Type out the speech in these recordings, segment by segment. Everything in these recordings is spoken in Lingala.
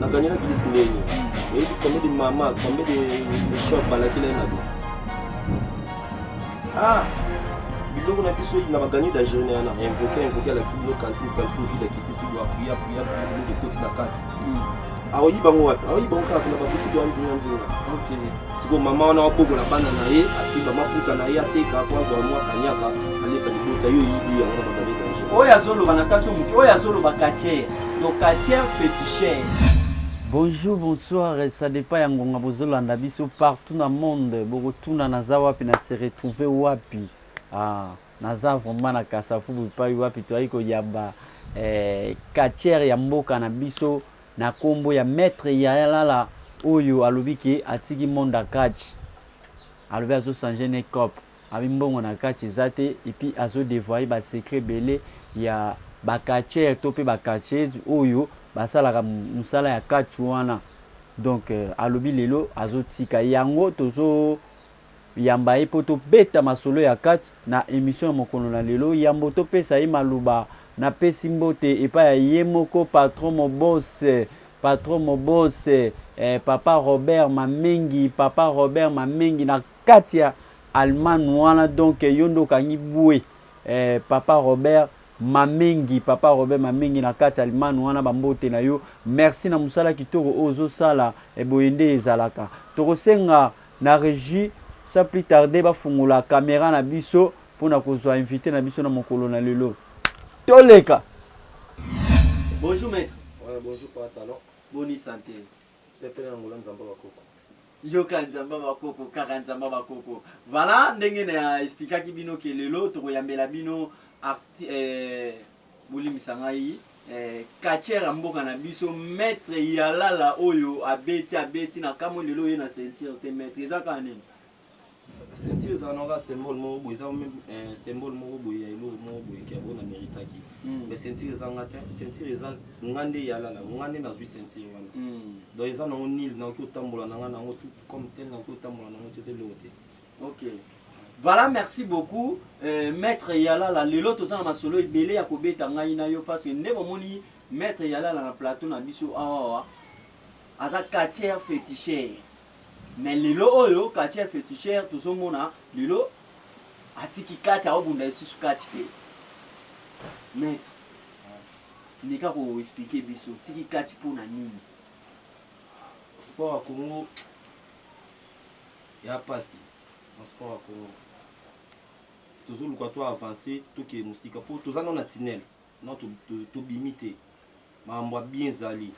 na gagné na billet ndenge et combien de maman combien de shop balaki na do ah biloko na biso na ba gagné da journée na invoquer la cible cantine vide qui ici doit prier de côté na kati aoyi bango wapi aoyi bango kaka na ba boutique ya nzinga OK siko mama na bogo la bana na ye afiba maputa na ye ateka kwa kwa mwa kanyaka alisa biloko yo yibi ya na ba gagné da journée oya zolo bana kati muki oya zolo bakache donc kache féticheur. Bonjour, bonsoir, ça dépend ya ngonga bozolanda biso partout dans le monde. Bokotuna naza wapi na se retrouver wapi. Ah, naza vraiment na kasafu bipai wapi to ayiko yaba katiere ya mboka na biso na kombo ya maître ya lala oyo alobiki atiki monda kati. Alobi azo changer ne cop. Abi mbongo na kati zate et puis azo dévoiler ba secret belé ya ba katiere to pe ba katiere oyo basalaka musala ya kati wana donc alobi lelo azotika yango tozo yamba ye po tobeta masolo ya kati na émission ya mokolo na lelo yambo topesa ye maloba na pesi mbote epai ya ye moko patron mobos papa Robert Mamengi na kati ya Allemagne wana donc yondo kangi boué papa Robert Mamengi na kati Allemagne wana bambote na yo merci na musala kitoko ozo sala boyende ezalaka tokosenga na régie sans plus tarder bafungula caméra na biso pona kozwa invité na biso na mokolo na lelo toleka. Bonjour maître. Ouais, bonjour patalo. Boni santé. Pepe na ngula nzamba bakoko. Yoka nzamba bakoko kaka nzamba bakoko. Voilà ndenge na expliquaki bino ke lelo tokoyambela bino bolimisa ngai katiere ya mboka na biso maître yalala oyo abeti na kamo lelo ye na ceinture te maître ezaka nini ceinture ezalaka symbole moko boye eza même symbole moko boye ya eloko moko boye ke bona méritaki mais ceinture ezanga te ceinture eza nga nde yalala nga nde nazwi ceinture wana donc eza nango nil nakoki otambola nanga nango tout comme tel nakoki otambola nango te eloko te. OK. Voilà, merci beaucoup. Maître Yalala, le lot aux masolo et belé à kobeta ngai na yo parce que ne bomoni maître Yalala na plateau na biso awa aza katiere féticheur. Mais le lot oyo katiere féticheur tout son mona le lot atiki kati a obunda isu kati te. Maître nika ko expliquer biso tiki kati pour na nini. Sport à Congo ya passé. En sport à Congo toujours le quoi avancer tout qui est musique pour tous en a tunnel non to bimité mambo bien zali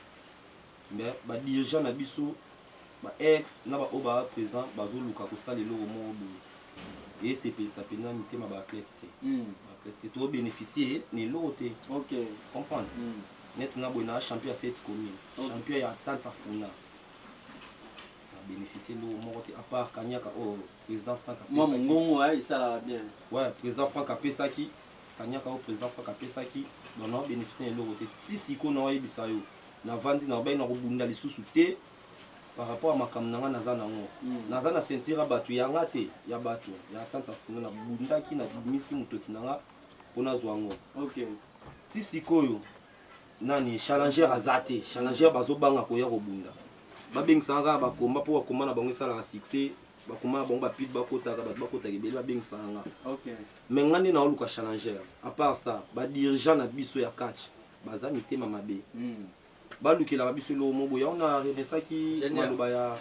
mais ba dirigeant na biso ba ex na ba oba présent ba zo luka ko sala lo mo et c'est ça pena mité ma ba athlète ba to bénéficier ni loté. OK comprendre maintenant bona champion à 7 communes champion ya tante funa bénéficier de mon à part Kanyaka au président Franck moi mon ouais ça va bien ouais président Franck Apesaki Kanyaka au président Franck Apesaki non bénéficier de l'autre si siko na oyi bisayo na vandi na bay na robunda lisusu te par rapport à makamnanga naza na sentir batu yanga te ya batu ya tante funa na bunda ki na misi mutoki nanga pona zwango. OK si siko yo nani challenger azate challenger bazobanga ko ya robunda babengisanga bakomba po bakoma na bango esala succès bakoma bango bapide bakotaka bato bakotaka ebele babengisanga. OK mais ngandi na oluka challenger à part ça badirigeant na biso ya catch baza mitema mabe balukela biso lo mobo ya ona remesaki maloba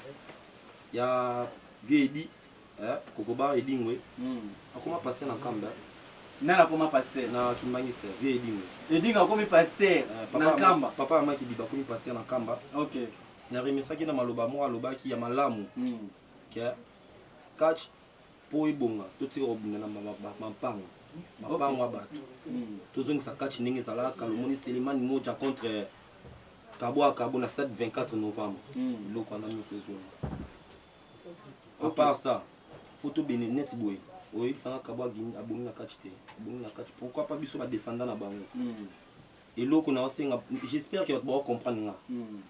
ya viedi kokoba edingwe akoma pasteur na kamba nana koma pasteur na kimangiste viedi edinga komi pasteur na kamba papa amaki diba komi pasteur na kamba. OK na remesaki na maloba mo alobaki ya malamu ke catch po ibonga totira obunga na mapango wa bato tozongisa catch ndenge ezalaka lomoni Selemani moja contre Kabo na stade 24 novembre loko na nyonso ezonga à part ça photo benet boy oyebisanga Kabo agini abongi na catch te abongi na catch pourquoi pas biso ba descendant na bango et loko na osenga j'espère que tu vas comprendre nga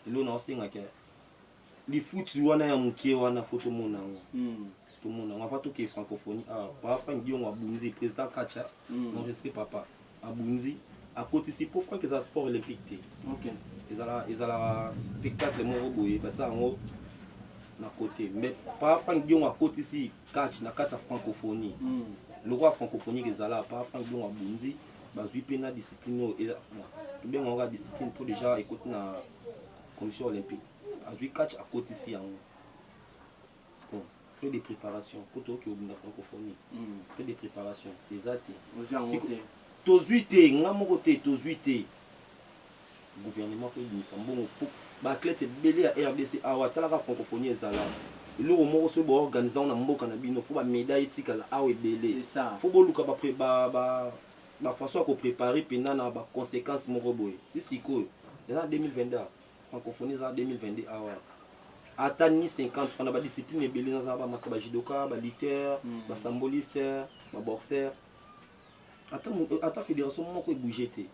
eloko na osenga ke li foot wana ya mukie wana photo monango tout le monde on va tout que francophonie par Franck Dion abunzi président Kacha non respect papa abunzi à côté si pour franc que ça sport olympique. OK. Ils ont un spectacle mon boy ça en na côté mais pas franc Dion à côté si catch na catch francophonie. Le roi francophonie que ça là pas franc Dion à Bundi, bazui pena discipline et tout bien on a discipline pour déjà écouter na commission olympique. Azui catch à côté si en frais de préparation côté qui au na francophonie. Frais de préparation des athées. Tozuité ngamo côté tozuité. Gouvernement fait du Sambo pour athlète belé à RDC awa talaka francophonie ezala le romo so bo organiser on mboka na bino faut ba médaille tikala awa belé c'est ça faut boluka ba façon ko préparer pena na ba conséquences mo boy si siko en 2022 francophonie en 2022 awa atani 50 francs ba discipline belé na ba master ba judoka ba lutteur ba samboliste ba boxeur ata fédération moko e bouger té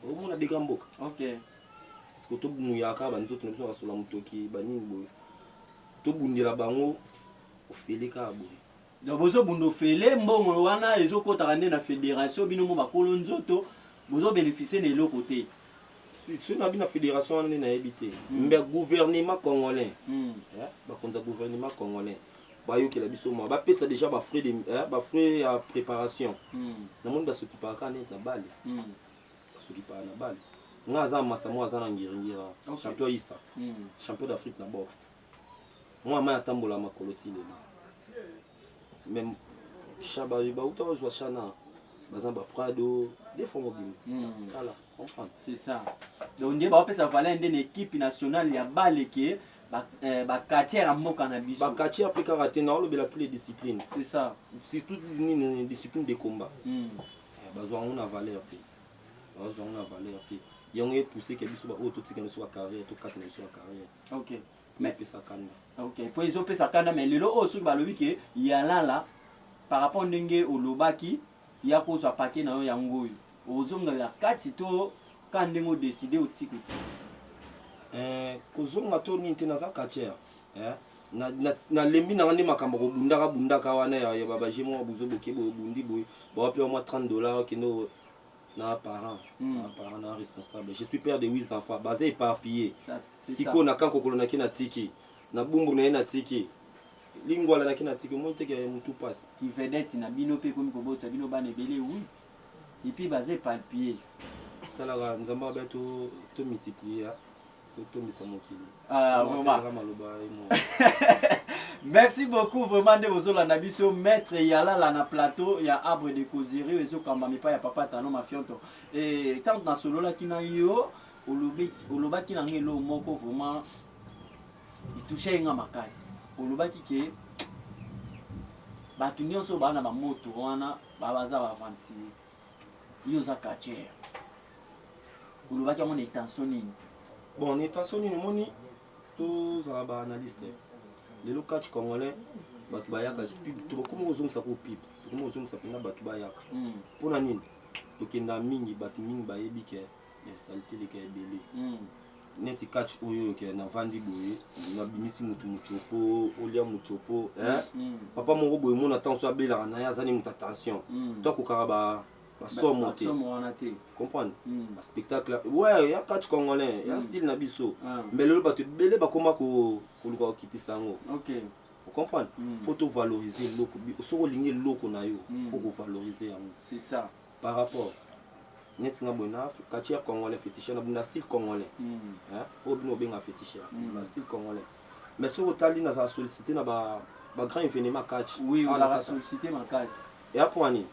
on a des grands bocs. OK. Parce que tout mouyaka ba nzoto na sur la motoki ba nini boy. To bundira bango ofele ka boy. Donc bozo bundo fele mbongo wana ezokota kande na fédération bino mo bakolo nzoto bozo bénéficier de l'autre côté. Si na bina fédération na ebité. Mais gouvernement congolais. Ba konza gouvernement congolais. Ba yoki la biso mo ba pesa déjà ba frais de ba frais à préparation. Na monde ba s'occuper ka net na balle. Qui parle na balle. Nga za master moi za na ngiringira. Champion Issa. Champion d'Afrique na boxe. Moi ma tambola makoloti le. Même Chabari ba uta zo chana. Bazamba Prado, des fois mobile. Voilà, comprendre. C'est ça. Donc on dit ba pesa fala une équipe nationale ya balle qui ba quartier à mboka na biso. Ba quartier après karaté na lobela toutes les disciplines. C'est ça. C'est toutes les disciplines de combat. Bazwa on a valeur. On a valeur qui y a poussé que biso ba auto tika no so carrière to quatre no so carrière. OK. Mais pesa kana. OK. Pour ils ont pesa kana mais lelo o so ba lobi ke ya là par rapport ndenge olobaki ya ko so paquet na yo yango yo. Ozonga la kati to ka ndengo décider otikuti. Kozonga to ni tena za katière. Na lembi na ngani makambo ko bundaka wana ya baba jemo buzo boke bo bundi boy. Ba payer moi $30 kino na parent na responsable. Je suis père de 8 enfants, basé éparpillé. Siko na kanko kolona kina tiki, na bumbu na tiki. Lingwala na kina tiki monte ke mutu passe. Qui vedette na bino pe komi ko botsa bino bana belé 8. Et puis basé éparpillé. Tala nzamba ba to multiplier. To misamokili. Ah vraiment. Merci beaucoup vraiment de vos nabiso maître yala là na plateau ya arbre de causerie ezo kamba mipa ya papa tano mafionto et tant dans solo là kina yo oloba kina ngelo moko vraiment il touchait nga makasi oloba ki batu nyonso bana ba moto wana baza ba avanti yo za kacher oloba ki amona intention nini bon intention nini moni to za ba analyste. Les locaux congolais, batu bayaka tu comme ozong sa ko pipe, comme ozong sa pena batu bayaka. Pona nini? Tokenda mingi batu mingi bayebi ke ya salité le ke belé. Neti catch oyo ke na vandi boye, na bimisi mutu muchopo, olia muchopo, Papa mon boye mon attention abela na ya zani muta attention. Toi ko karaba ba somote. Comprendre? Ba spectacle. Ouais, ya catch congolais, ya style na biso. Mais le batu belé ba koma ko luka kitisa ngo. OK. Vous comprenez? Faut valoriser loko. Soko ligner loko na yo. Faut valoriser yango. C'est ça. Par rapport net nga bona quartier congolais fétiche na bunda style congolais. Obino benga fétiche. Na style congolais. Mais soko tali na za solliciter na ba grand événement catch. Oui, on l'a sollicité ma case. Et après ani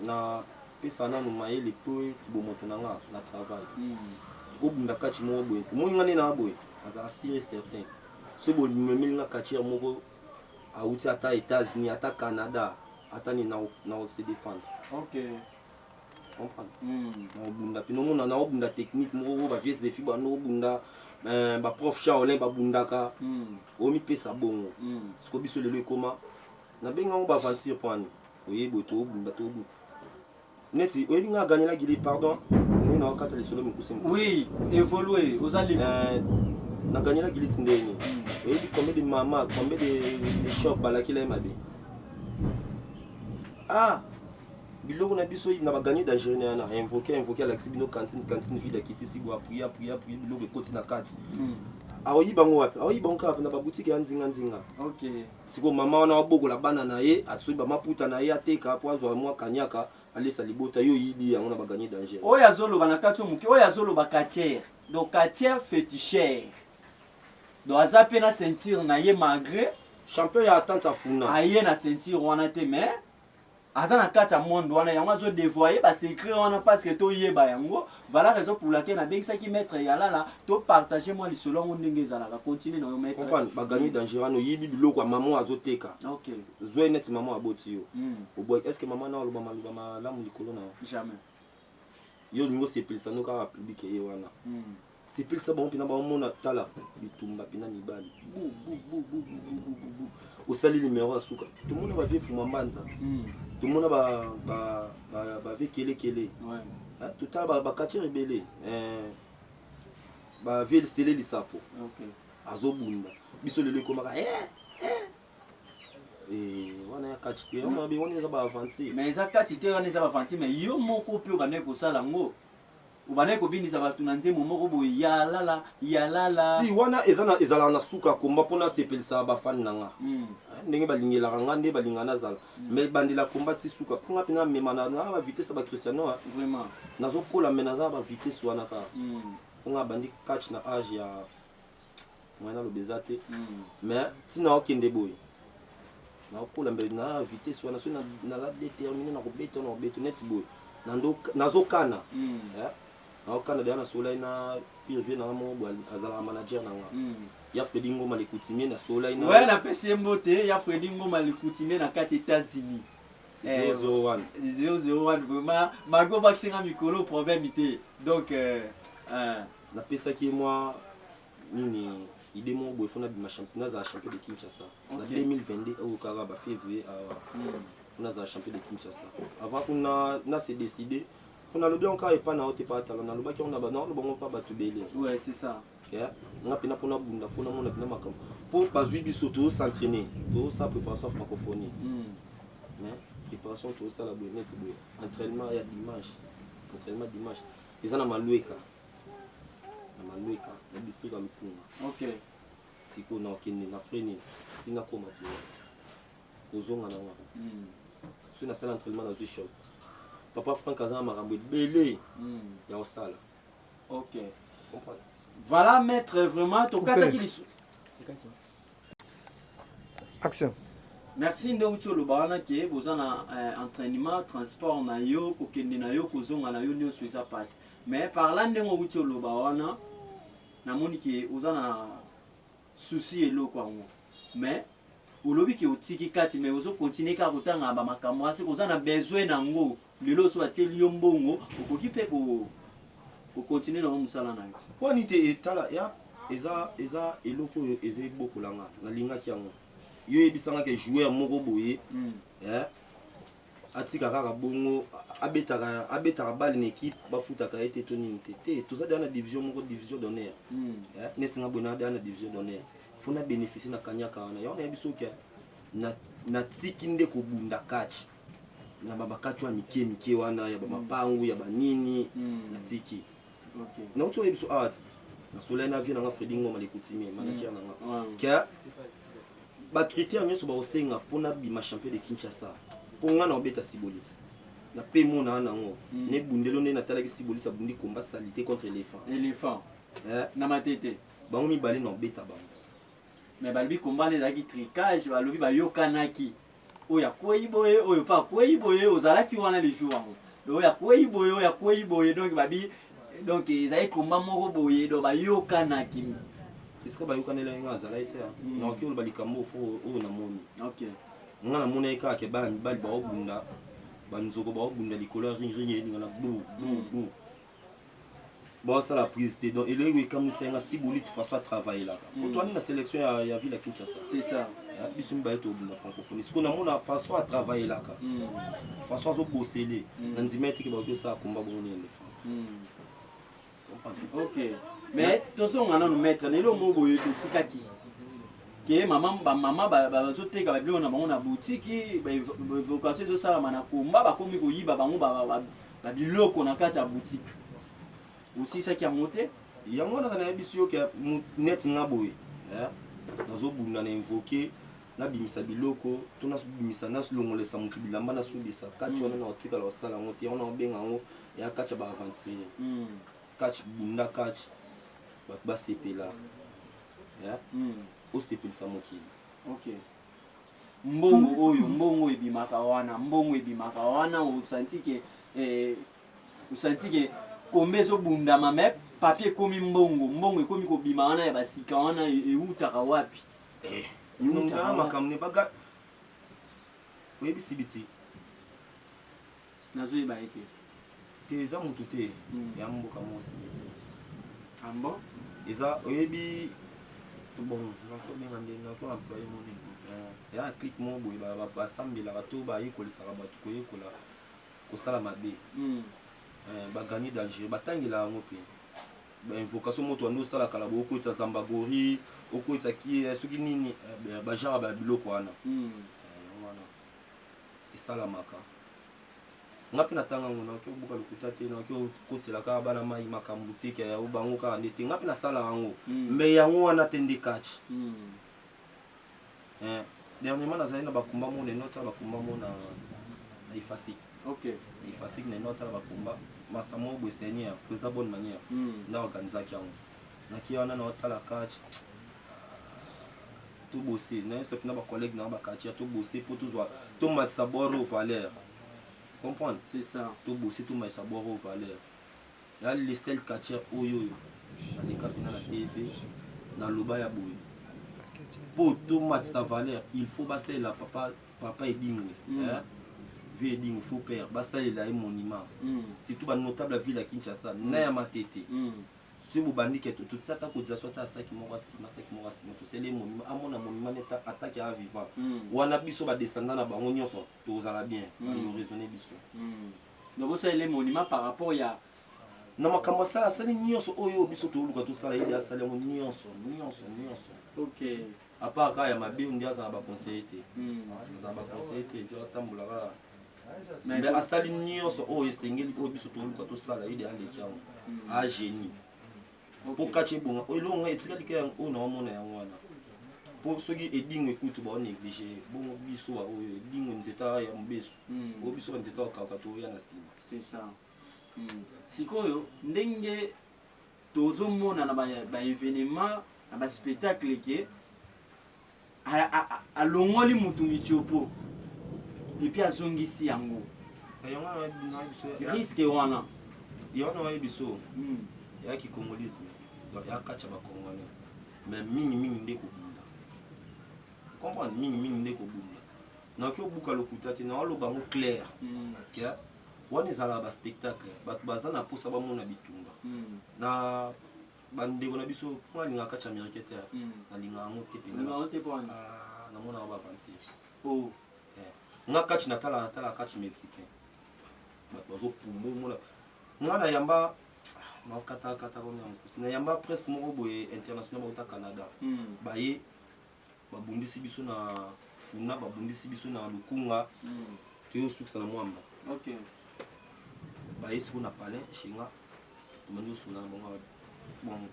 na pesa na no maye le po ki bomoto na nga na travail. Obunda catch mo boy. Mo ngani na boy. Aza assuré certain. Ce bon même na quartier moko a outi ata États-Unis ata Canada ata ni na se défendre. OK. Comprendre? Na obunda pino mona na obunda technique moko ba pièce de fibre no obunda ba prof Shaolin ba bundaka. Omi pesa bongo. Ce ko biso lelo ekoma na benga on ba aventure point. Oye boto obunda to obunda. Neti oyebi nga gagner la guili pardon. Ni na wakati le solo mukuse. Oui, évoluer aux allées. Na gagné la guilite ndeni. Et combien de mamas, combien de shops balaki la mabe. Ah, biloko na biso na bagagné danger na invoquer Alexis bino cantine ville akiti si bo prier biloko ekoti na kati aoyiba ngo wapi aoyiba ngo na baboutique ya nzinga okay siko mama wana wabokola bana na ye atsoyi bamaputa na ye ateka po azwa mwa kanyaka alesa libota yo yibi yango na bagagné danger oyo azoloba na kati omuke oyo azoloba katiere donc katiere fétichère donc aza pe na ceinture na ye malgré champion ya attente afuna aye na ceinture wana te mais aza na kati ya monde wana yango azodevoye basecret wana parce que toyeba yango voilà raison pour laquelle nabengisaki maître yalala topartage mwa lisolo yango ndenge ezalaka continue na yo maître comprendre bagagné danger wana oyibi biloko ya mama azoteka okay zwe neti mama aboti yo oboy est ce que mama na oloba maluba malamu likolo na yo jamais yo lingo sepelisa no kaka public ye wana sepelisa bango mpena baomona tala bitumba mpena mibali osali numéro ya suka tomona bavie fuma mbanza tomona bavie kelekele totala bakatiere ebele bavie stele lisapo azobunda biso lelo ekomaka wana ya kati te wana eza baaventure mais eza kati te wana eza baaventure mais yo moko mpe okandaki kosala yango ubane kobinisa bato na nzembo moko boye yalala si wana ezalaka na suka komba mpona asepelisa bafani na nga ndenge balingelaka nga nde balinga nazala mais bandela komba ti suka mponga mpena mema na bavitese ya bakristiano vraiment nazokola me naza bavitese wana kaka mponga bandi catch na age ya moyen naloba eza te mais ntina okende boye nakokola mbele na vitese wana soki naza déterminé na kobeta na kobeta neti boye nazokana naokana deya na solai na pire na mo bo azala manager na nga ya Fredi Ngoma Lekutimie na solai na ouais na pesi mbote ya Fredi Ngoma Lekutimie na kati États-Unis 001 vraiment mago baksinga mikolo problème ité donc na pesa ki moi nini idée mo bo fona bima championnat za champion de Kinshasa na 2022 au Karaba février on a champion de Kinshasa avant qu'on na s'est décidé on a le bien encore et pas na haute pas talent na le baki on a non le bon pas battu belé ouais c'est ça on a pena pona bunda fona mon pena makam pour bazui bisoto s'entraîner tout ça préparation francophonie mais préparation tout ça la bonne entraînement il y a dimanche ils en a malueka na district à Lukunga OK siko na okende na freni sina koma to ozonga na wa sur na salle d'entraînement dans shop papa Franck azana makambo belé ya osala OK voilà maître vraiment to kata ki lisu action merci ndo utolo bana ke bozana entraînement transport na yo kokende na yo kozonga na yo nyonso eza passe mais par là ndengo utolo bana na moni ke ozana souci eloko yango mais olobi ke otiki kati mais ozo continuer ka kotanga ba makambo ase kozana besoin nango lelo so atieli yo mbongo okoki pe ko continuer na musala na yo poni te etala ya eza eloko eza bokolanga na lingaki yango yo ebisanga ke jouer moko boye atika kaka bongo abetaka bale na équipe bafutaka ete to nini te toza deya na division moko division d'honneur neti nga boye na deya na division d'honneur fona bénéficie na kanyaka wana yango nayebi soki natiki nde kobunda kati na babakati wa mike wana ya bamapangu ya banini natiki nauti oyebi so art nasolai na vie nanga Fredi Ngoma Lekutimie manager nanga ke bacritère nyonso baosenga mpona bima champion de Kinshasa mpo nga na obeta Sibolite na pe mona nango ne bundelo nde natalaki Sibolite abundi combat stabilité contre éléphant na matete bango mibale na obeta bango mais balobi combat ezalaki tricage balobi bayokanaki oyo akwei boye oyo pa akwei boye ozalaki wana le jour yango oyo akwei boye donc babi donc ezali combat moko boye donc bayokanaki eske bayokanela nga azala ete naoki oloba likambo oyo namoni OK nga namoni kaka ke bana mibali baobunda banzoko baobunda likolo ya ring elinga na bu baosala prise te donc eloko ekamwisa nga Sibolite François travaillelaka otwani na sélection ya ville ya Kinshasa c'est ça biso mibale tobunda francophonie siko namona François atravaillelaka François azobosele na ndima eteke baotosala komba bongo na éléphant OK mais tozonga nanu maître lelo mo boye totikaki que maman bazoteka babilo na bango na boutique vocation ezosalama na komba bakomi koyiba bango babiloko na kati ya boutique osisaki yango te yango wana kana yebi yo ke net nga boye nazobunda na invoke nabimisa biloko to nabimisa nasolongolesa motu bilamba nasulisa kati wana na otikala osala yango te yango na obenga yango ya kati ya baaventurier kati bunda kati bato basepela osepelisa mokili. Ok. Mbongo ebimaka wana osanti ke kombe ezobundama me papier ekomi mbongo ekomi kobima wana ya basika wana eutaka wapi nonga makambo ne baga oyebisi biti nazoyeba eke te eza motu te ya mboka mosi biti ambo eza oyebi bon nakobenga nde nako employe moni ya clique mo boye basambelaka to bayekolisaka bato koyekola kosala mabe baganye danger batangela yango mpe bainvocation moto ando osalaka la bokoyeta zambagori okoyetaki soki nini bajara babiloko wana wana esalamaka nga mpe natanga ngo nakoki obuka lokuta te nakoki okoselaka bana mai makambo te ke bango kaka nde te nga mpe nasala yango me yango wana te nde kachi dernièrement nazali na bakumba mo neno tala bakumba mo na ifasik ifasik neno tala bakumba master mo bweseni ya président bonne manière na organizaki yango naki wana na otala kachi to bosser na sepe na bacollègue na bakati to bosser po tozwa to matisa boro valeur comprendre c'est ça to bosser to matisa boro valeur ya le sel katier oyo na lekaki na TV na loba ya boye po to matisa valeur il faut basalela papa edingwe vie edingwe faut père basalela ye monument surtout ba notable ville ya Kinshasa na ya Matete si bobandi ke totiaka kodia so ata saki moko asima tosele monument amona monument neta attaque ya vivant wana biso badescendant na bango nyonso tozala bien baloraisonne biso donc osala monument par rapport ya na makambo asali nyonso oyo biso toluka tosala yede asala yango nyonso ok à part kaka ya mabe ndi aza na baconseiller te aza na baconseiller te ti atambolaka me asali nyonso oyo esengeli oyo biso toluka tosala yede aleki yango a génie po kache bonga elonga etikali ke yango oyo naomona yango wana po soki edingwe kutu baonéglige bongo biso oyo edingwe nzeta ya mobeso oyo biso banzeta okauka toya na nsima c'est ça sikoyo ndenge tozomona na baévénement na baspectacle ke alongoli mutu mitiopo epuis azongisi yango risque wana yana waye biso ya kikongolisme ya kacha bakongolais mais mingi nde kobunda comprendre mingi nde kobunda nakoki obuka lokuta te na oloba ngo clair ke wana ezala baspectacle bato baza na mposa bamona bitumba na bandeko na biso mpo alingaka kacha américain te nalinga yango te mpe namonaka baventure nga kachi natala kachi mexicain bato bazopumba omona nga na yamba nakata komya mokusi na yamba presque moko boye international bauta Canada baye babundisi biso na funa babundisi biso na lukunga toyosukisa na mwamba baye siko na palais shinga tomandi osuna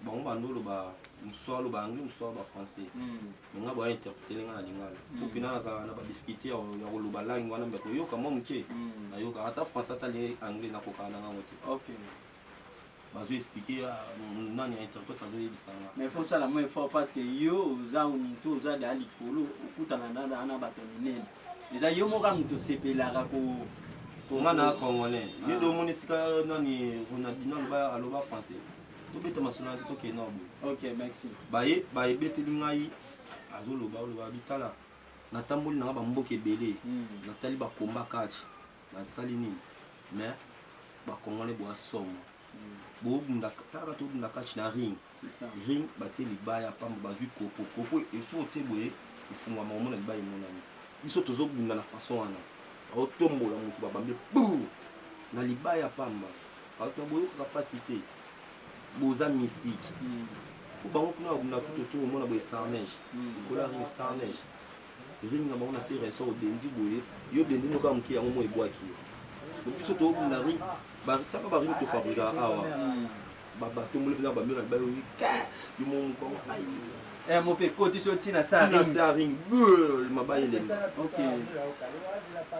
bango bando oloba mosusu aloba anglais mosusu aloba français me nga boya interprete nga na lingala po mpina nazala na badifficulté ya koloba langue wana mbe koyoka mwa moke nayoka ata français ata anglais nakokaka na ngango te bazo expliquer nani ya interprète azoyebisanga mais faut sala mo effort parce que yo oza mutu oza de alikolo okutana na bato minene eza yo moka mutu sepelaka nga na congolais ye domoni sika nani Ronaldinho aloba français tobeta masonalité tokenda boye ok merci bayebeteli ngai azoloba bitala natamboli nanga bamboka ebele natali bakomba kati nasali nini mais bacongolais boasoma bobunda taka tobunda kati na ring batie libaya pamba bazwi kopo eso otie boye efungwama omona libaya emonani biso tozobunda na façon wana baotombola motu babambe bu na libaya pamba bato boyokaka pasi te boza mystique pour bango kuna na tout autour mona bo star neige kola ring star neige ring na bango na se ressort au dendi boye yo dendi no ka mki yango mo ebwaki parce que biso to na ring ba taka ba ring to fabrica awa ba to mule na ba mira ba yo yo mo ko ai mon peu côté sorti na ça ring mabaye. OK.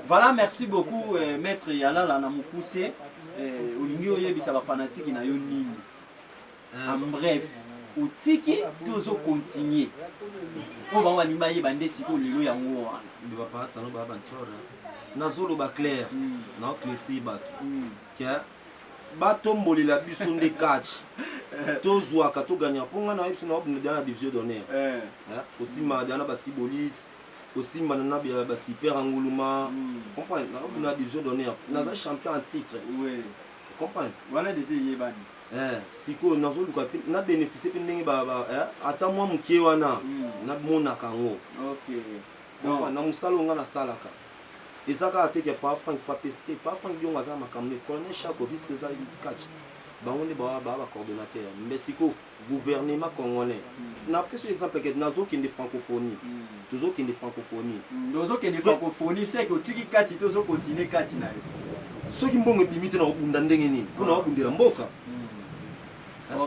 Voilà, merci beaucoup maître Yalala na mukuse olingi oyebisa ba fanatique na yo nini. En bref, otiki tozo continuer. On va wanima yeba ndesiko lelo yango wana. Ba pa tano ba bantora. Nazolo ba clair. Na klesi bato. Ke batomboli la biso nde catch. Tozwaka to gagner ponga na yebisa na obune dans la division d'honneur. Aussi ma dans ba sibolite. Aussi manana ba super anguluma. Comprendre na obune la division d'honneur. Naza champion en titre. Oui. Comprendre. Voilà des yebani. Siko nazoluka na bénéficier pe ndenge ba ata mwa mukie wana na mona kango. OK. Donc na musalo nga na salaka. Ezaka ateke pa Frank fa tester pa Frank yo ngaza makamne colonel chaque vice président catch. Bango ne ba coordonnateur. Mais siko gouvernement congolais. Na pris exemple que nazo qui de francophonie. Toujours qui de francophonie. Nazo qui de francophonie c'est que tiki catch tozo continuer catch na yo. Soki mbongo bimite na obunda ndenge nini? Kuna obundira mboka.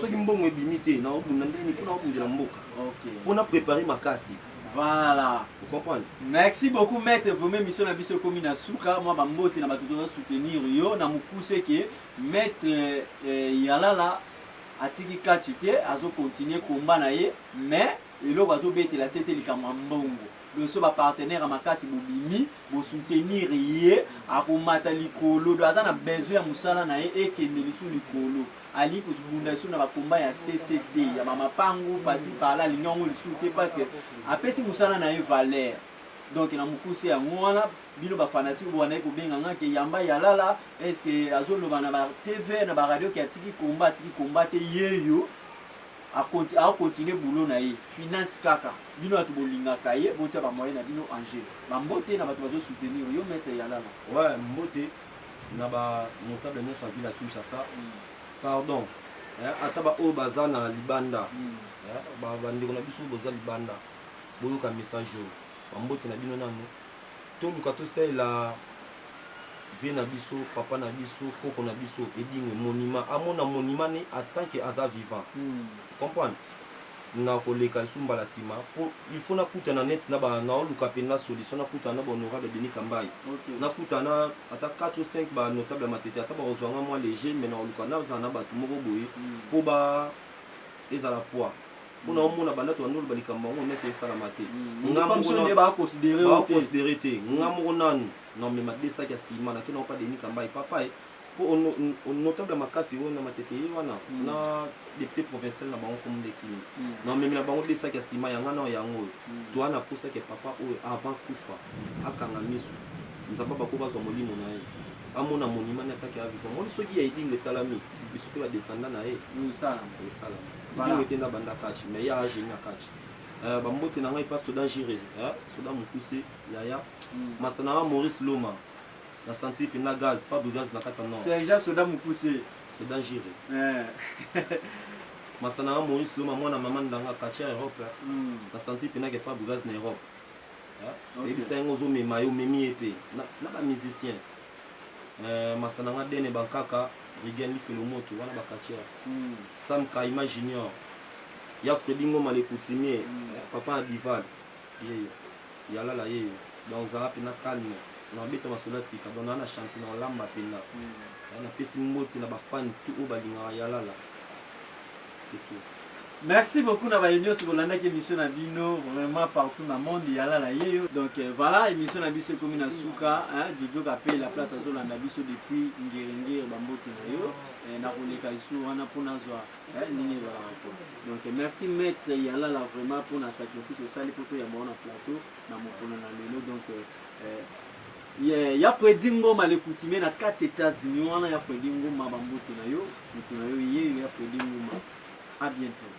Soki mbongo ebimite na obunda ndenge kuna obundira mboka. OK. Faut na préparer makasi. Voilà. Vous comprenez? Merci beaucoup maître vous-même mission na biso komi na suka moi ba mbote na bato to soutenir yo na mukuse ke maître Yalala atiki katite azo continuer combat na ye mais eloko azo betela c'était likama mbongo. Le so ba partenaire makasi bobimi bo soutenir ye akomata likolo do azana besoin ya musala na ye ekende lisu likolo ali kusubunda suna ba combat ya CCT ya mama pangu pasi pala lingongo lisu te parce que apesi musala na ye valeur donc na mukuse ya ngwana bino ba fanatique bo wana ko benga ngake yamba Yalala est-ce que azoloba na ba TV na ba radio ki atiki combat te yeyo a continuer boulot na ye finance kaka bino atu bolingaka ye botia ba moyen na bino Angers ba mbote na bato bazo soutenir yo maître Yalala. Ouais, mbote na ba notable na sa ville à Kinshasa. Pardon. Ataba o bazana libanda. Ba bandeko na biso boza libanda. Boyoka message yo. Ba mbote na bino nanu. To luka to c'est la vie na biso, papa na biso, koko na biso edinge monument. Amona monument ni en tant que aza vivant. Comprendre? Na koleka sumba la sima pour il faut na kuta na net na ba na luka pe na solution na kuta na ba honorable Denis Kambai. Na kuta na ata 4 ou 5 ba notable matete ata ba ozwanga moi léger mais na luka na za na ba tu moko boye po ba ezala poids. Pour na mona banda to ndolo balika mbango net esala mate. Ngamo ba considérer te. Ngamo nanu non mais ma desa ya sima na kena pas Denis Kambai papa pour notable makasi on na matete wana na député provincial na bango comme dekini non mais na bango desa ya sima yanga na yango to ana posa ke papa o avant kufa akanga misu nzamba bakoba zo molimo na ye amona monument na taki avec moi soki ya idinge salami biso la descendant na ye sala voilà il était na banda catch mais ya age na catch ba mbote na ngai passe to dangereux soda mukuse yaya mastana Maurice Loma na senti pina gaz pas de gaz na kata non c'est déjà soda mukuse c'est dangereux mastana Maurice Loma mwana maman ndanga kacha Europe na senti pina ke pas de gaz na Europe et bisa ngozo me mayo memi epé na ba musicien mastana nga dene bankaka Rigen li Felomoto wana ba kacha Sam Kaima Junior ya Freddy Ngoma le coutumier papa Dival Yalala ye dans un rap na calme na beta masola sika donc na chanter na lamba pena na pesi moti na ba fan tout au balinga Yalala c'est tout. Merci beaucoup na bayenyo sur l'année qui émission na bino vraiment partout dans le monde Yalala yeyo donc voilà émission na biso comme na suka Jojo appelle la place à Zolanda biso depuis ngirengir bambote na yo na koleka isu wana pona zwa nini ba donc merci maître Yalala vraiment pour na sacrifice au sali poto ya mona plateau na mokolo na lelo donc ya Freddy Ngoma le coutumier na 4 États-Unis wana ya Freddy Ngoma bambote na yo yeyo ya Freddy Ngoma à bientôt.